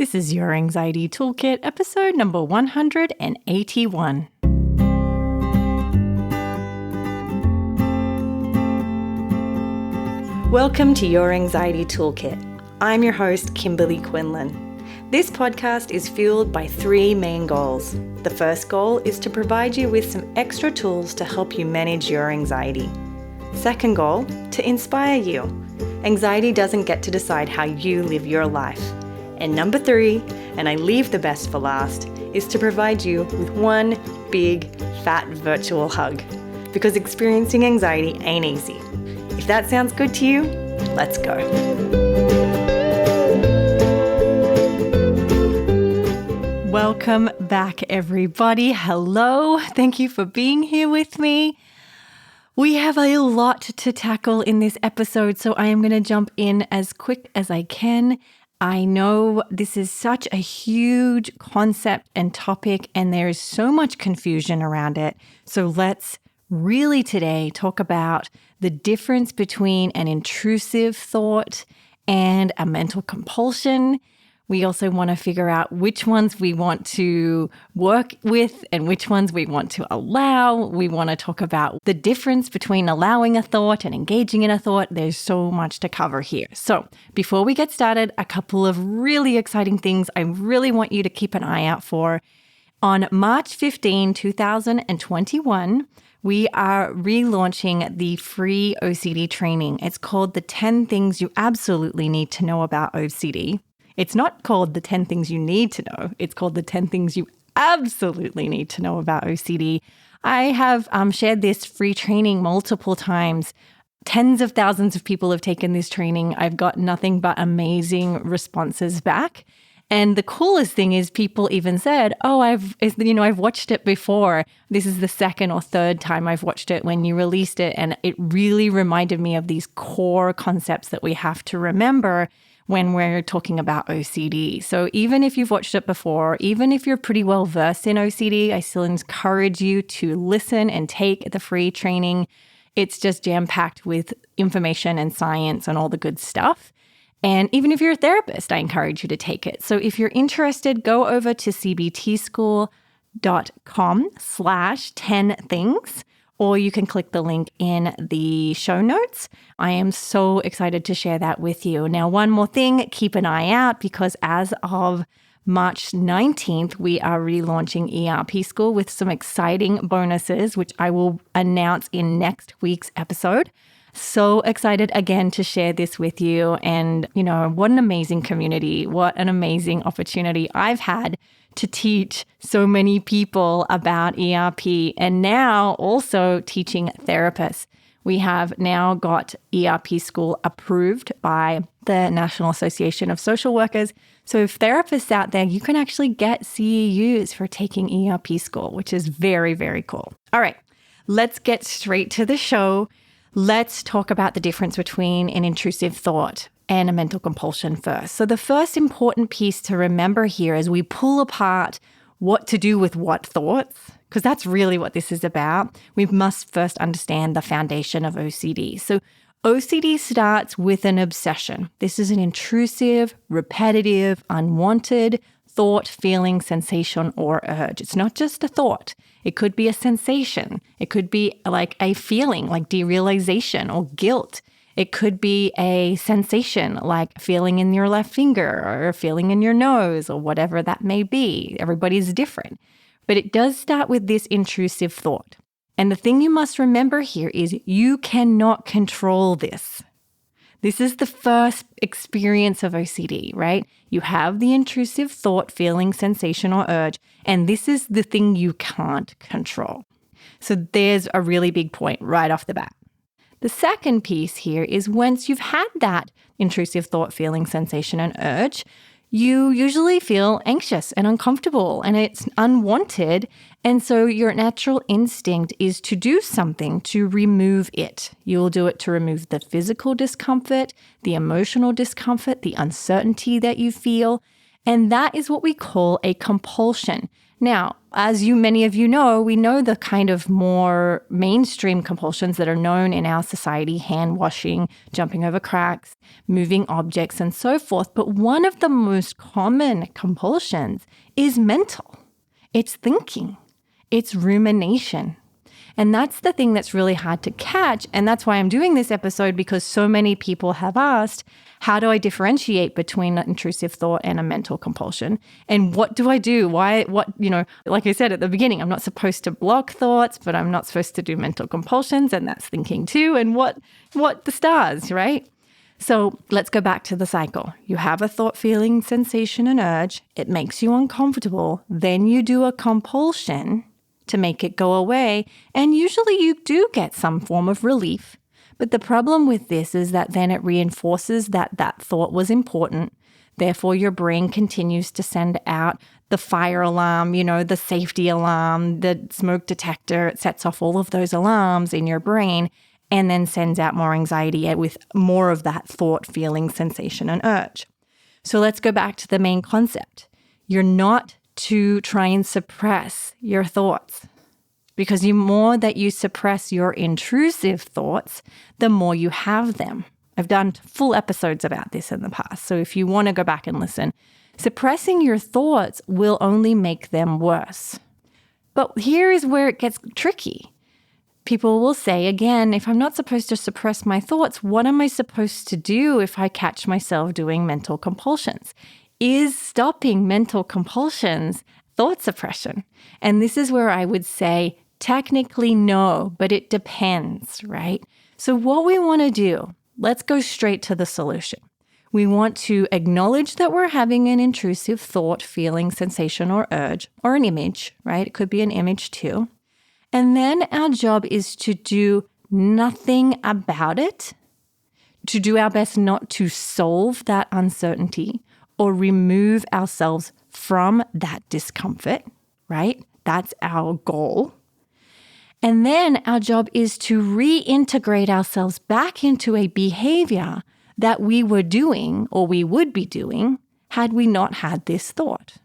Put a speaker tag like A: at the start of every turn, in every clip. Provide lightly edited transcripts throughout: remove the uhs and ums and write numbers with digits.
A: This is Your Anxiety Toolkit, episode number 181. Welcome to Your Anxiety Toolkit. I'm your host, Kimberly Quinlan. This podcast is fueled by three main goals. The first goal is to provide you with some extra tools to help you manage your anxiety. Second goal, to inspire you. Anxiety doesn't get to decide how you live your life. And number three, and I leave the best for last, is to provide you with one big, fat virtual hug. Because experiencing anxiety ain't easy. If that sounds good to you, let's go. Welcome back, everybody. Hello. Thank you for being here with me. We have a lot to tackle in this episode, so I am going to jump in as quick as I can. I know this is such a huge concept and topic, and there is so much confusion around it. So let's really today talk about the difference between an intrusive thought and a mental compulsion. We also want to figure out which ones we want to work with and which ones we want to allow. We want to talk about the difference between allowing a thought and engaging in a thought. There's so much to cover here. So before we get started, a couple of really exciting things I really want you to keep an eye out for. On March 15, 2021, we are relaunching the free OCD training. It's called the 10 Things You Absolutely Need to Know About OCD. It's not called the 10 things you need to know. It's called the 10 things you absolutely need to know about OCD. I have shared this free training multiple times. Tens of thousands of people have taken this training. I've got nothing but amazing responses back. And the coolest thing is people even said, I've watched it before. This is the second or third time I've watched it when you released it. And it really reminded me of these core concepts that we have to remember when we're talking about OCD. So even if you've watched it before, even if you're pretty well versed in OCD, I still encourage you to listen and take the free training. It's just jam-packed with information and science and all the good stuff. And even if you're a therapist, I encourage you to take it. So if you're interested, go over to cbtschool.com/10things, or you can click the link in the show notes. I am so excited to share that with you. Now, one more thing, keep an eye out because as of March 19th, we are relaunching ERP School with some exciting bonuses, which I will announce in next week's episode. So excited again to share this with you. And, what an amazing community. What an amazing opportunity I've had to teach so many people about ERP and now also teaching therapists. We have now got ERP School approved by the National Association of Social Workers. So if therapists out there, you can actually get CEUs for taking ERP School, which is very, very cool. All right, let's get straight to the show. Let's talk about the difference between an intrusive thought and a mental compulsion first. So the first important piece to remember here is we pull apart what to do with what thoughts, because that's really what this is about. We must first understand the foundation of OCD. So OCD starts with an obsession. This is an intrusive, repetitive, unwanted thought, feeling, sensation, or urge. It's not just a thought. It could be a sensation. It could be like a feeling like derealization or guilt. It could be a sensation like feeling in your left finger or feeling in your nose or whatever that may be. Everybody's different. But it does start with this intrusive thought. And the thing you must remember here is you cannot control this. This is the first experience of OCD, right? You have the intrusive thought, feeling, sensation, or urge, and this is the thing you can't control. So there's a really big point right off the bat. The second piece here is once you've had that intrusive thought, feeling, sensation, and urge, you usually feel anxious and uncomfortable and it's unwanted. And so your natural instinct is to do something to remove it. You'll do it to remove the physical discomfort, the emotional discomfort, the uncertainty that you feel. And that is what we call a compulsion. Now, As many of you know, we know the kind of more mainstream compulsions that are known in our society: hand washing, jumping over cracks, moving objects, and so forth. But one of the most common compulsions is mental. It's thinking. It's rumination. And that's the thing that's really hard to catch. And that's why I'm doing this episode, because so many people have asked, how do I differentiate between an intrusive thought and a mental compulsion? And what do I do? Like I said at the beginning, I'm not supposed to block thoughts, but I'm not supposed to do mental compulsions, and that's thinking too. And what the stars, right? So let's go back to the cycle. You have a thought, feeling, sensation, and urge. It makes you uncomfortable. Then you do a compulsion to make it go away. And usually you do get some form of relief. But the problem with this is that then it reinforces that thought was important. Therefore, your brain continues to send out the fire alarm, the safety alarm, the smoke detector. It sets off all of those alarms in your brain and then sends out more anxiety with more of that thought, feeling, sensation, and urge. So let's go back to the main concept. You're not to try and suppress your thoughts, because the more that you suppress your intrusive thoughts, the more you have them. I've done full episodes about this in the past, so if you want to go back and listen, suppressing your thoughts will only make them worse. But here is where it gets tricky. People will say, again, if I'm not supposed to suppress my thoughts, what am I supposed to do if I catch myself doing mental compulsions? Is stopping mental compulsions thought suppression? And this is where I would say, technically no, but it depends, right? So what we want to do, let's go straight to the solution. We want to acknowledge that we're having an intrusive thought, feeling, sensation, or urge, or an image, right? It could be an image too. And then our job is to do nothing about it, to do our best not to solve that uncertainty or remove ourselves from that discomfort, right? That's our goal. And then our job is to reintegrate ourselves back into a behavior that we were doing or we would be doing had we not had this thought,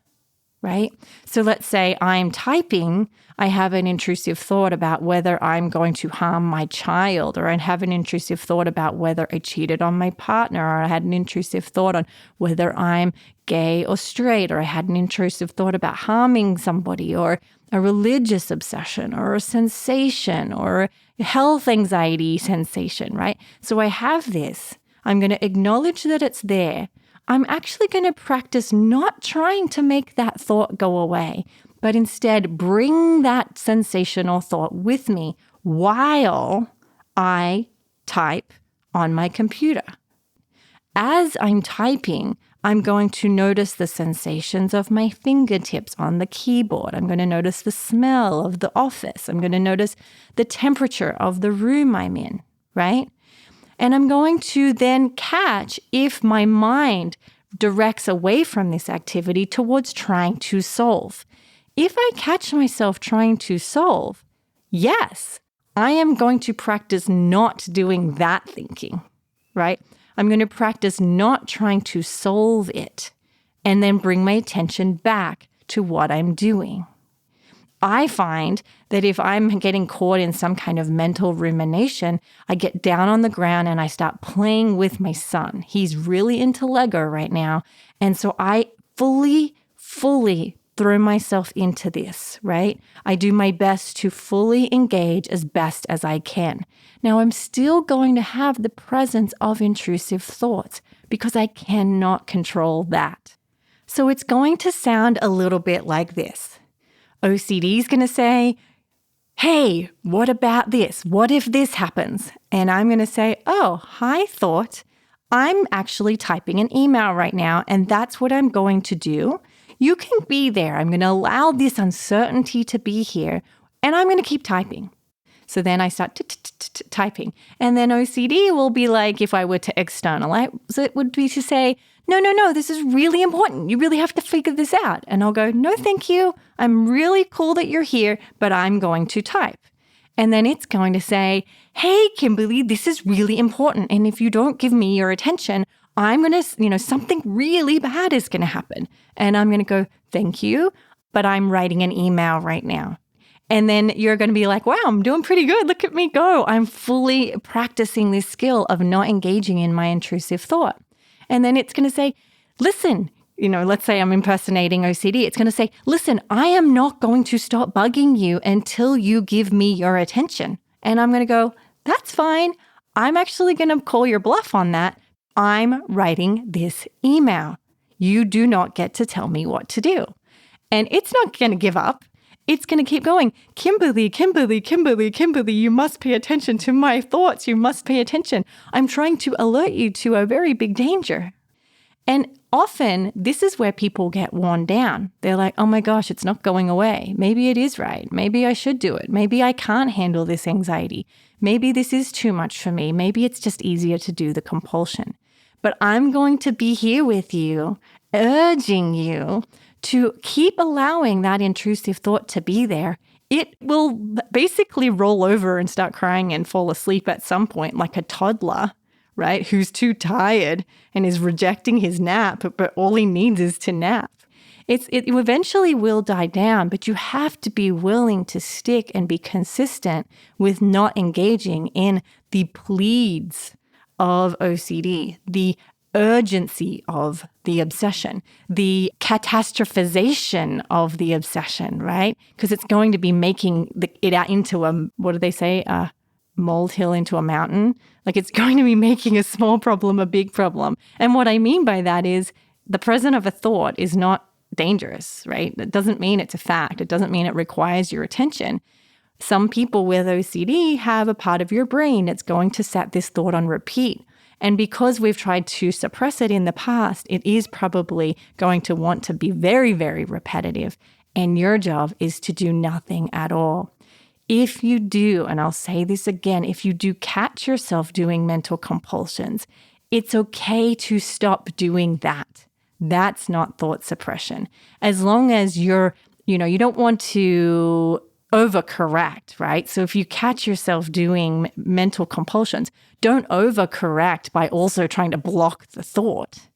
A: right? So let's say I'm typing, I have an intrusive thought about whether I'm going to harm my child, or I have an intrusive thought about whether I cheated on my partner, or I had an intrusive thought on whether I'm gay or straight, or I had an intrusive thought about harming somebody, or a religious obsession, or a sensation, or a health anxiety sensation, right? So I have this. I'm going to acknowledge that it's there. I'm actually going to practice not trying to make that thought go away, but instead bring that sensation or thought with me while I type on my computer. As I'm typing, I'm going to notice the sensations of my fingertips on the keyboard. I'm going to notice the smell of the office. I'm going to notice the temperature of the room I'm in, right? And I'm going to then catch if my mind directs away from this activity towards trying to solve. If I catch myself trying to solve, yes, I am going to practice not doing that thinking, right? I'm going to practice not trying to solve it and then bring my attention back to what I'm doing. I find that if I'm getting caught in some kind of mental rumination, I get down on the ground and I start playing with my son. He's really into Lego right now. And so I fully throw myself into this, right? I do my best to fully engage as best as I can. Now, I'm still going to have the presence of intrusive thoughts because I cannot control that. So it's going to sound a little bit like this. OCD is going to say, hey, what about this? What if this happens? And I'm going to say, oh, hi, thought. I'm actually typing an email right now, and that's what I'm going to do. You can be there. I'm going to allow this uncertainty to be here, and I'm going to keep typing. So then I start typing. And then OCD will be like, if I were to externalize, it would be to say, no, this is really important. You really have to figure this out. And I'll go, no, thank you. I'm really cool that you're here, but I'm going to type. And then it's going to say, hey, Kimberly, this is really important. And if you don't give me your attention, I'm going to, something really bad is going to happen. And I'm going to go, thank you, but I'm writing an email right now. And then you're going to be like, wow, I'm doing pretty good. Look at me go. I'm fully practicing this skill of not engaging in my intrusive thought. And then it's going to say, listen, let's say I'm impersonating OCD. It's going to say, listen, I am not going to stop bugging you until you give me your attention. And I'm going to go, that's fine. I'm actually going to call your bluff on that. I'm writing this email. You do not get to tell me what to do. And it's not going to give up. It's going to keep going. Kimberly, Kimberly, Kimberly, Kimberly, you must pay attention to my thoughts. You must pay attention. I'm trying to alert you to a very big danger. And often this is where people get worn down. They're like, oh my gosh, it's not going away. Maybe it is right. Maybe I should do it. Maybe I can't handle this anxiety. Maybe this is too much for me. Maybe it's just easier to do the compulsion. But I'm going to be here with you, urging you to keep allowing that intrusive thought to be there. It will basically roll over and start crying and fall asleep at some point like a toddler, right? Who's too tired and is rejecting his nap, but all he needs is to nap. It eventually will die down, but you have to be willing to stick and be consistent with not engaging in the pleads of OCD, the urgency of the obsession, the catastrophization of the obsession, right? Because it's going to be making it out into what do they say? A molehill into a mountain. Like it's going to be making a small problem a big problem. And what I mean by that is the presence of a thought is not dangerous, right? It doesn't mean it's a fact. It doesn't mean it requires your attention. Some people with OCD have a part of your brain that's going to set this thought on repeat. And because we've tried to suppress it in the past, it is probably going to want to be very, very repetitive. And your job is to do nothing at all. If you do, and I'll say this again, if you do catch yourself doing mental compulsions, it's okay to stop doing that. That's not thought suppression. As long as you don't want to overcorrect, right? So if you catch yourself doing mental compulsions, don't overcorrect by also trying to block the thought,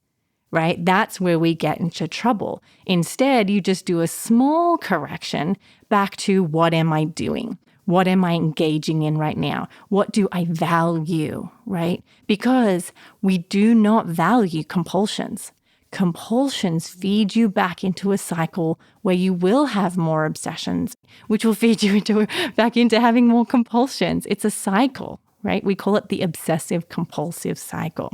A: right? That's where we get into trouble. Instead, you just do a small correction back to what am I doing? What am I engaging in right now? What do I value, right? Because we do not value compulsions. Compulsions feed you back into a cycle where you will have more obsessions, which will feed you back into having more compulsions. It's a cycle, right? We call it the Obsessive Compulsive Cycle.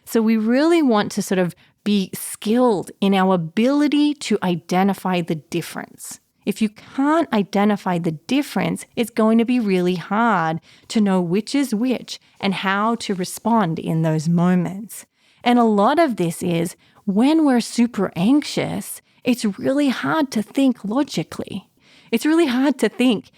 A: So we really want to sort of be skilled in our ability to identify the difference. If you can't identify the difference, it's going to be really hard to know which is which and how to respond in those moments. And a lot of this is when we're super anxious, it's really hard to think logically. It's really hard to think,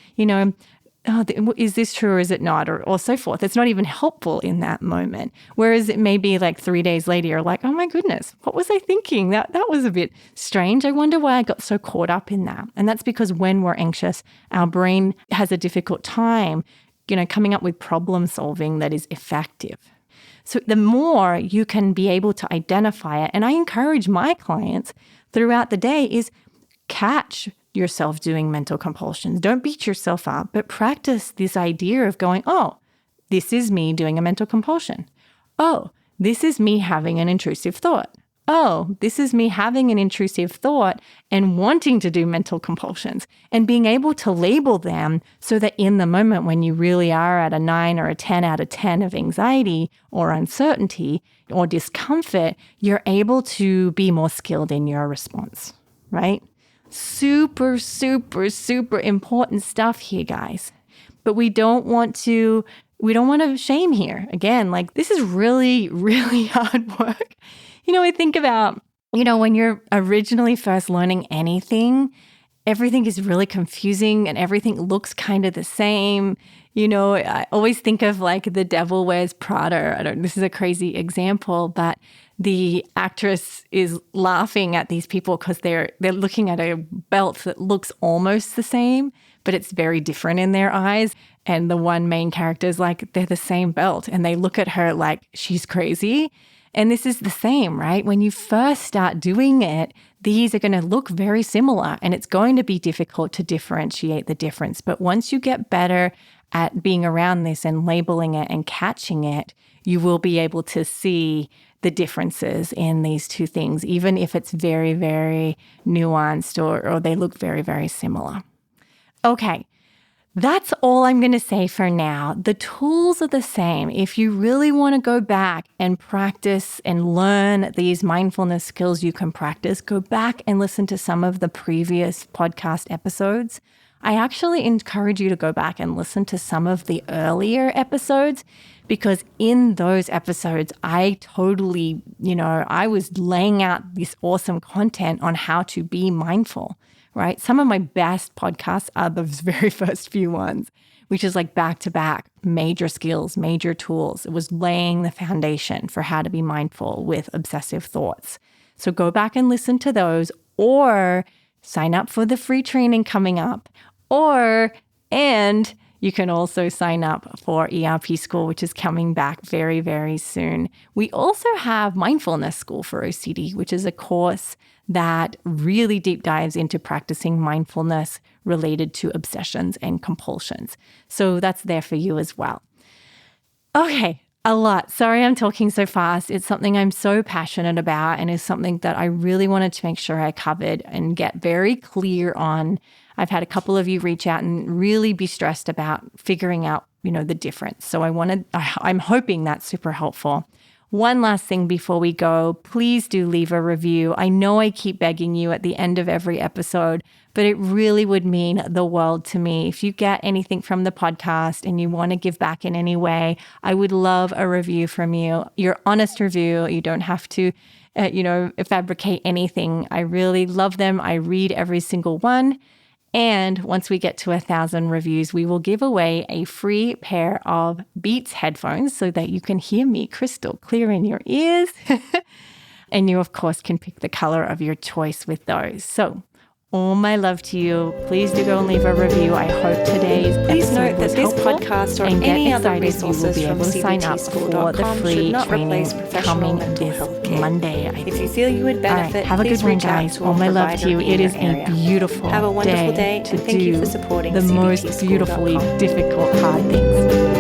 A: is this true or is it not, or so forth. It's not even helpful in that moment. Whereas it may be like 3 days later, you're like, oh my goodness, what was I thinking? That was a bit strange. I wonder why I got so caught up in that. And that's because when we're anxious, our brain has a difficult time, coming up with problem solving that is effective. So the more you can be able to identify it, and I encourage my clients throughout the day, is catch yourself doing mental compulsions. Don't beat yourself up, but practice this idea of going, oh, this is me doing a mental compulsion. Oh, this is me having an intrusive thought. Oh, this is me having an intrusive thought and wanting to do mental compulsions, and being able to label them so that in the moment when you really are at a 9 or a 10 out of 10 of anxiety or uncertainty or discomfort, you're able to be more skilled in your response, right? Super, super, super important stuff here, guys. But we don't want to shame here. Again, like this is really, really hard work. I think about, when you're originally first learning anything, everything is really confusing and everything looks kind of the same. I always think of like The Devil Wears Prada. This is a crazy example, but the actress is laughing at these people because they're looking at a belt that looks almost the same, but it's very different in their eyes. And the one main character is like, they're the same belt. And they look at her like she's crazy. And this is the same, right? When you first start doing it, these are going to look very similar and it's going to be difficult to differentiate the difference. But once you get better at being around this and labeling it and catching it, you will be able to see the differences in these two things, even if it's very, very nuanced or they look very, very similar. Okay. That's all I'm going to say for now. The tools are the same. If you really want to go back and practice and learn these mindfulness skills you can practice, go back and listen to some of the previous podcast episodes. I actually encourage you to go back and listen to some of the earlier episodes because in those episodes, I totally, I was laying out this awesome content on how to be mindful. Right? Some of my best podcasts are those very first few ones, which is like back-to-back major skills, major tools. It was laying the foundation for how to be mindful with obsessive thoughts. So go back and listen to those or sign up for the free training coming up and you can also sign up for ERP School, which is coming back very, very soon. We also have Mindfulness School for OCD, which is a course that really deep dives into practicing mindfulness related to obsessions and compulsions. So that's there for you as well. Okay, a lot. Sorry I'm talking so fast. It's something I'm so passionate about and is something that I really wanted to make sure I covered and get very clear on. I've had a couple of you reach out and really be stressed about figuring out, the difference. So I'm hoping that's super helpful. One last thing before we go, please do leave a review. I know I keep begging you at the end of every episode, but it really would mean the world to me. If you get anything from the podcast and you want to give back in any way, I would love a review from you. Your honest review. You don't have to, fabricate anything. I really love them. I read every single one. And once we get to 1,000 reviews, we will give away a free pair of Beats headphones so that you can hear me crystal clear in your ears. And you, of course, can pick the color of your choice with those. So all my love to you. Please do go and leave a review. I hope today's episode was helpful. Podcast or and any other resources you will be able to sign up for the free training coming this Monday. If you feel you would benefit, have a good one, guys. All my love to you. It is a beautiful day to do the most beautifully difficult, hard things.